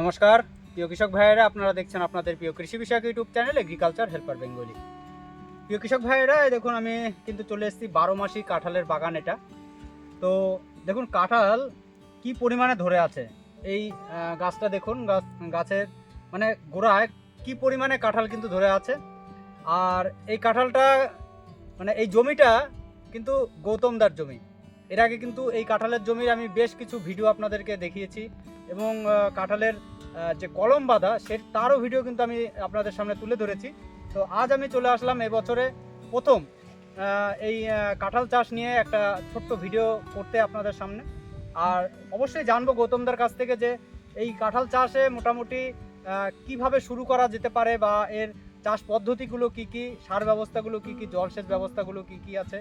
নমস্কার প্রিয় কৃষক ভাইয়েরা, আপনারা দেখছেন আপনাদের প্রিয় কৃষি বিষয়ক YouTube channel agriculture helper Bengali. প্রিয় কৃষক ভাইয়েরা, দেখুন আমি কিন্তু চলে এসেছি 12 মাসি কাঁঠালের বাগান। এটা তো দেখুন কাঁঠাল কি পরিমাণে ধরে আছে। এই গাছটা দেখুন, গাছের মানে গোড়ায় কি পরিমাণে কাঁঠাল কিন্তু ধরে আছে। আর এই কাঁঠালটা মানে এই জমিটা কিন্তু গৌতমদার জমি। এর আগে কিন্তু এই কাঁঠালের জমির আমি বেশ কিছু ভিডিও আপনাদেরকে দেখিয়েছি এবং কাঁঠালের যে কলম বাঁধা তারও ভিডিও কিন্তু আমি আপনাদের সামনে তুলে ধরেছি। তো আজ আমি চলে আসলাম এবছরে প্রথম এই কাঁঠাল চাষ নিয়ে একটা ছোট্ট ভিডিও করতে আপনাদের সামনে। আর অবশ্যই জানবো গৌতমদার কাছ থেকে যে এই কাঁঠাল চাষে মোটামুটি কিভাবে শুরু করা যেতে পারে, বা এর চাষ পদ্ধতিগুলো কি কি, সার ব্যবস্থাগুলো কি কি, জলসেচ ব্যবস্থাগুলো কি কি আছে,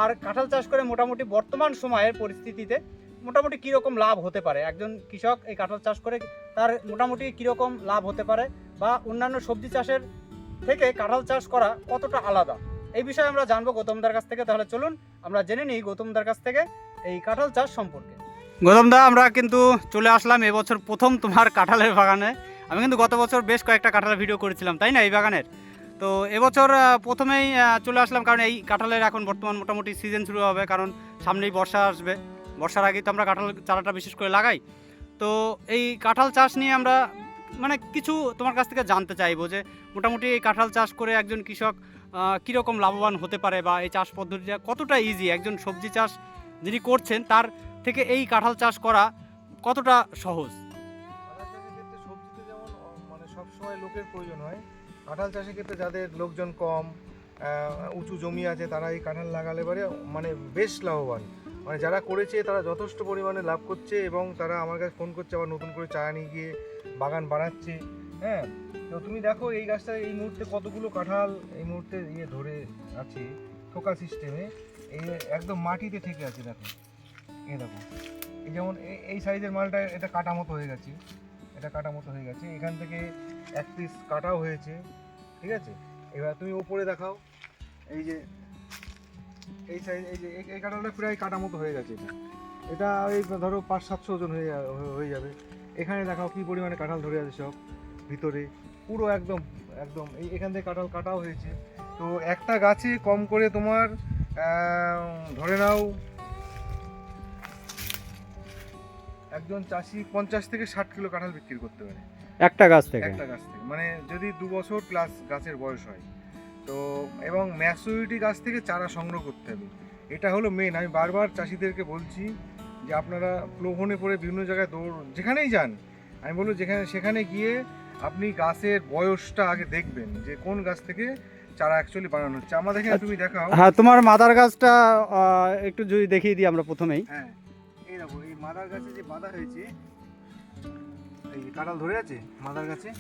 আর কাঁঠাল চাষ করে মোটামুটি বর্তমান সময়ের পরিস্থিতিতে মোটামুটি কীরকম লাভ হতে পারে, একজন কৃষক এই কাঁঠাল চাষ করে তার মোটামুটি কীরকম লাভ হতে পারে, বা অন্যান্য সবজি চাষের থেকে কাঁঠাল চাষ করা কতটা আলাদা, এই বিষয়ে আমরা জানবো গৌতমদার কাছ থেকে। তাহলে চলুন আমরা জেনে নিই গৌতমদার কাছ থেকে এই কাঁঠাল চাষ সম্পর্কে। গৌতমদা, আমরা কিন্তু চলে আসলাম এবছর প্রথম তোমার কাঁঠালের বাগানে। আমি কিন্তু গত বছর বেশ কয়েকটা কাঁঠালের ভিডিও করেছিলাম, তাই না, এই বাগানের। তো এবছর প্রথমেই চলে আসলাম, কারণ এই কাঁঠালের এখন বর্তমান মোটামুটি সিজন শুরু হবে, কারণ সামনেই বর্ষা আসবে। বর্ষার আগেই তো আমরা কাঁঠাল চারাটা বিশেষ করে লাগাই। তো এই কাঁঠাল চাষ নিয়ে আমরা মানে কিছু তোমার কাছ থেকে জানতে চাইবো যে মোটামুটি এই কাঁঠাল চাষ করে একজন কৃষক কীরকম লাভবান হতে পারে, বা এই চাষ পদ্ধতিটা কতটা ইজি, একজন সবজি চাষ যিনি করছেন তার থেকে এই কাঁঠাল চাষ করা কতটা সহজ। কাঁঠাল চাষের ক্ষেত্রে সবজিতে যেমন মানে সবসময় লোকের প্রয়োজন হয়, কাঁঠাল চাষের ক্ষেত্রে যাদের লোকজন কম, উঁচু জমি আছে, তারা এই কাঁঠাল লাগালে পরে মানে বেশ লাভবান। মানে যারা করেছে তারা যথেষ্ট পরিমাণে লাভ করছে, এবং তারা আমার কাছে ফোন করছে আবার নতুন করে চারা নিয়ে গিয়ে বাগান বানাচ্ছে। হ্যাঁ, তো তুমি দেখো এই গাছটা এই মুহূর্তে কতগুলো কাঁঠাল এই মুহূর্তে ধরে আছে থোকা সিস্টেমে, এই একদম মাটিতে ঠেকে আছে। দেখো এই দেখো, এই যেমন এই সাইজের মালটা, এটা কাটা মতো হয়ে গেছে, এটা কাটা মতো হয়ে গেছে, এখান থেকে এক পিস কাটাও হয়েছে, ঠিক আছে। এবার তুমি উপরে দেখাও, এই যে এই সাইজ, এই যে এই কাঁঠালটা প্রায় কাটা মতো হয়ে গেছে। এটা এই ধরো 500-700 ওজন হয়ে যাবে। এখানে দেখাও কি পরিমাণে কাঁঠাল ধরে আছে সব ভিতরে, পুরো একদম একদম এখান থেকে কাঁঠাল কাটাও হয়েছে। তো একটা গাছে কম করে তোমার ধরে নাও একজন চাষি 50 থেকে 60 কিলো কাঁঠাল বিক্রি করতে পারে একটা গাছ থেকে, মানে যদি 2 বছর প্লাস গাছের বয়স হয়। তো এবং ম্যাচুরিটি গাছ থেকে চারা সংগ্রহ করতে হবে, এটা হলো মেন। আমি বারবার চাষিদেরকে বলছি যে আপনারা প্রলোভনে পড়ে বিভিন্ন জায়গায় যেখানেই যান, আমি বলবো সেখানে গিয়ে আপনি গাছের বয়সটা আগে দেখবেন যে কোন গাছ থেকে চারা অ্যাকচুয়ালি বানানো হচ্ছে। আমাদের এখানে তুমি দেখাও, হ্যাঁ তোমার মাদার গাছটা একটু যদি দেখিয়ে দিই আমরা প্রথমেই। হ্যাঁ এই দেখো, এই মাদার গাছে যে বাঁধা হয়েছে, এই কাঁঠাল ধরে আছে মাদার গাছে,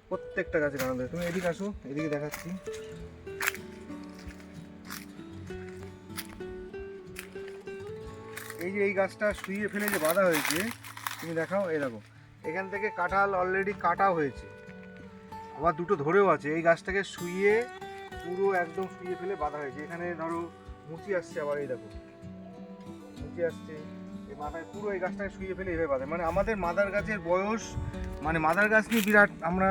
প্রত্যেকটা গাছে কাঁঠাল ধরে। তুমি এদিকে আসো, এদিকে দেখাচ্ছি। এই যে এই গাছটা শুইয়ে ফেলে যে বাঁধা হয়েছে, তুমি দেখাও, এই দেখো এখান থেকে কাঁঠাল অলরেডি কাটা হয়েছে, আবার দুটো ধরেও আছে। এই গাছটাকে শুইয়ে পুরো একদম শুইয়ে ফেলে বাঁধা হয়েছে। এখানে ধরো মুচি আসছে, আবার এই দেখো মুচি আসছে, এই মাথায় পুরো এই গাছটাকে শুইয়ে ফেলে এভাবে বাঁধে। মানে আমাদের মাদার গাছের বয়স, মানে মাদার গাছ নিয়ে বিরাট আমরা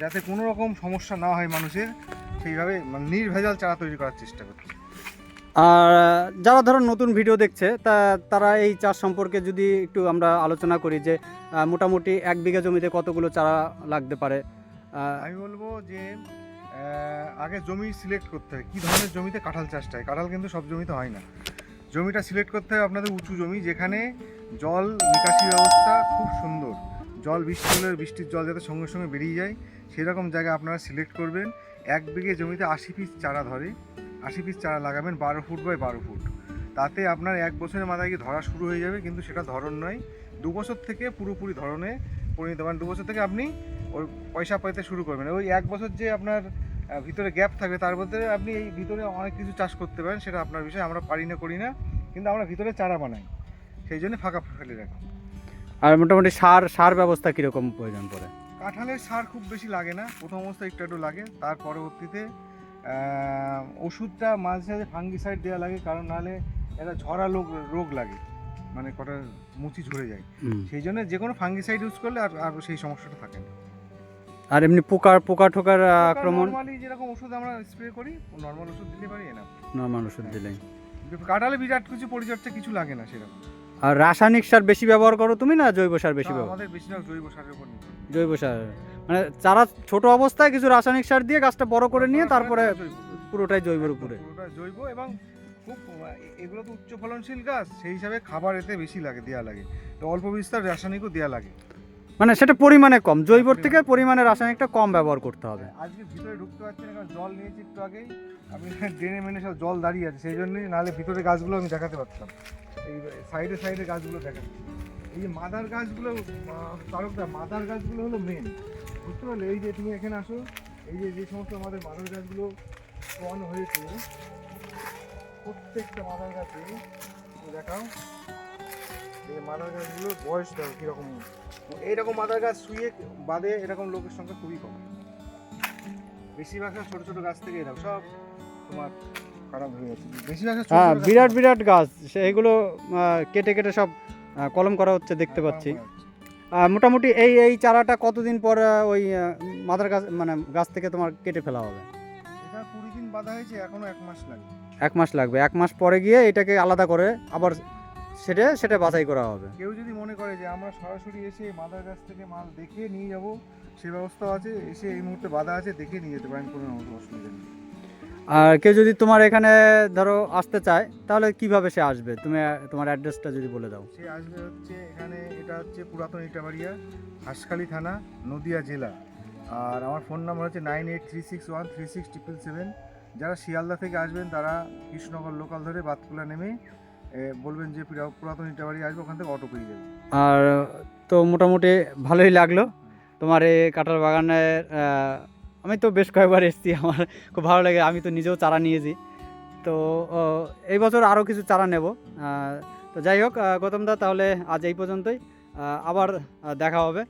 যাতে কোনো রকম সমস্যা না হয় মানুষের, সেইভাবে মানে নির্ভেজাল চারা তৈরি করার চেষ্টা করছি। আর যারা ধরো নতুন ভিডিও দেখছে তারা এই চাষ সম্পর্কে যদি একটু আমরা আলোচনা করি যে মোটামুটি 1 বিঘা জমিতে কতগুলো চারা লাগতে পারে। আমি বলবো যে আগে জমি সিলেক্ট করতে হয় কী ধরনের জমিতে কাঁঠাল চাষটা হয়। কাঁঠাল কিন্তু সব জমিতে হয় না, জমিটা সিলেক্ট করতে হবে আপনাদের উঁচু জমি, যেখানে জল নিকাশি ব্যবস্থা খুব সুন্দর, জল বৃষ্টি হলে বৃষ্টির জল যাতে সঙ্গে সঙ্গে বেরিয়ে যায় সেরকম জায়গা আপনারা সিলেক্ট করবেন। 1 বিঘে জমিতে 80 পিস চারা ধরে, 80 পিস চারা লাগাবেন 12 ফুট বাই 12 ফুট। তাতে আপনার 1 বছরের মাথায় গিয়ে ধরা শুরু হয়ে যাবে, কিন্তু সেটা ধরন নয়, 2 বছর থেকে পুরোপুরি ধরনে পরিণত। মানে 2 বছর থেকে আপনি ওই পয়সা পাইতে শুরু করবেন। ওই 1 বছর যে আপনার ভিতরে গ্যাপ থাকবে, তার মধ্যে আপনি এই ভিতরে অনেক কিছু চাষ করতে পারেন, সেটা আপনার বিষয়। আমরা পারি না, করি না, কিন্তু আমরা ভিতরে চারা বানাই, সেই জন্য ফাঁকা ফেলে রাখি। আর মোটামুটি সার ব্যবস্থা কীরকম প্রয়োজন পড়ে? কাঁঠালের সার খুব বেশি লাগে না, প্রথম অবস্থায় একটু লাগে, তার পরবর্তীতে ওষুধটা মাঝে মাঝে ফাঙ্গিসাইড দেওয়া লাগে, কারণ নাহলে এটা ঝরা রোগ লাগে, মানে কটা মুচি ঝরে যায়। হুম। সেই জন্য যে কোনো ফাঙ্গিসাইড ইউজ করলে আর সেই সমস্যাটা থাকে না। আর এমনি পোকা ঠোকার আক্রমণ নরমালি যেরকম ওষুধ আমরা স্প্রে করি, নরমাল ওষুধ দিলে পারি না। নরমাল ওষুধ দিলেই। কাঁঠালে বিরাট কিছু পরিচর্যা কিছু লাগে না সেরকম। আর রাসায়নিক সার বেশি ব্যবহার করো তুমি না জৈব সার বেশি ব্যবহার? আমাদের বেশিরভাগ জৈব সারের উপর নির্ভর। জৈব সার মানে চারা ছোট অবস্থায় কিছু রাসায়নিক সার দিয়ে গাছটা বড় করে নিয়ে তারপরে পুরোটাই জৈবের উপরে। পুরোটা জৈব এবং খুব এগুলো তো উচ্চ ফলনশীল গাছ, সেই হিসাবে খাবার এতে বেশি লাগে, দেওয়া লাগে। তো অল্প বিস্তর রাসায়নিকও দেওয়া লাগে, মানে সেটা পরিমাণে কম, জৈবর থেকে পরিমাণে রাসায়নিকটা কম ব্যবহার করতে হবে। আজকে ভিতরে ঢুকতে পারছি না কারণ জল নিয়েছি একটু আগেই, আমি ড্রেনে মেনে সব জল দাঁড়িয়ে আছে, সেই জন্যই, নাহলে ভিতরে গাছগুলো আমি দেখাতে পারতাম। এই সাইডে সাইডে গাছগুলো দেখাচ্ছি। এই যে মাদার গাছগুলো, তারকদা, মাদার গাছগুলো হলো মেন, বুঝতে পারলে? এই যে তুমি এখানে আসো, এই যে সমস্ত আমাদের মাদার গাছগুলো ফল হয়েছে, প্রত্যেকটা মাদার গাছে দেখাও, এই মাদার গাছগুলোর বয়স দেখো কীরকম। এইরকম মাদার গাছ শুয়ে বাদে এরকম লোকের সংখ্যা খুবই কম। বেশিরভাগ সব ছোটো ছোটো গাছ থেকে এরকম সব তোমার খারাপ হয়ে যাচ্ছে। বেশিরভাগ হ্যাঁ, বিরাট বিরাট গাছ, সেগুলো কেটে কেটে সব কলম করা হচ্ছে দেখতে পাচ্ছি। মোটামুটি এই চারাটা কতদিন পর ওই মাদার গাছ মানে গাছ থেকে তোমার কেটে ফেলা হবে? এটা 20 দিন বাঁধা হয়েছে, এখনো 1 মাস লাগবে। 1 মাস লাগবে। 1 মাস পরে গিয়ে এটাকে আলাদা করে আবার সেটা বাছাই করা হবে। কেউ যদি মনে করে যে আমরা সরাসরি এসে মাদার গাছ থেকে মাল দেখে নিয়ে যাব, সে ব্যবস্থাও আছে, এসে এই মুহূর্তে বাঁধা আছে, দেখে নিয়ে যেতে পারেন, কোনো অসুবিধা নেই। আর কেউ যদি তোমার এখানে ধরো আসতে চায় তাহলে কিভাবে সে আসবে? তুমি তোমার অ্যাড্রেসটা যদি বলে দাও। সে আসবে হচ্ছে এখানে, এটা হচ্ছে পুরাতন ইটাবাড়িয়া, হাঁসখালি থানা, নদিয়া জেলা। আর আমার ফোন নাম্বার হচ্ছে 9836136777। যারা শিয়ালদা থেকে আসবেন তারা কৃষ্ণনগর লোকাল ধরে বাতকুলা নেমে বলবেন যে পুরাতন ইটাবাড়ি আসবে, ওখান থেকে অটো পেয়ে যাবে। আর তো মোটামুটি ভালোই লাগলো তোমার এই কাঁঠাল বাগানের। আমি তো বেশ কয়েকবার এসেছি, আমার খুব ভালো লাগে, আমি তো নিজেও চারা নিয়েছি। তো এই বছর আরও কিছু চারা নেব। তো যাই হোক গৌতম দা, তাহলে আজ এই পর্যন্তই, আবার দেখা হবে।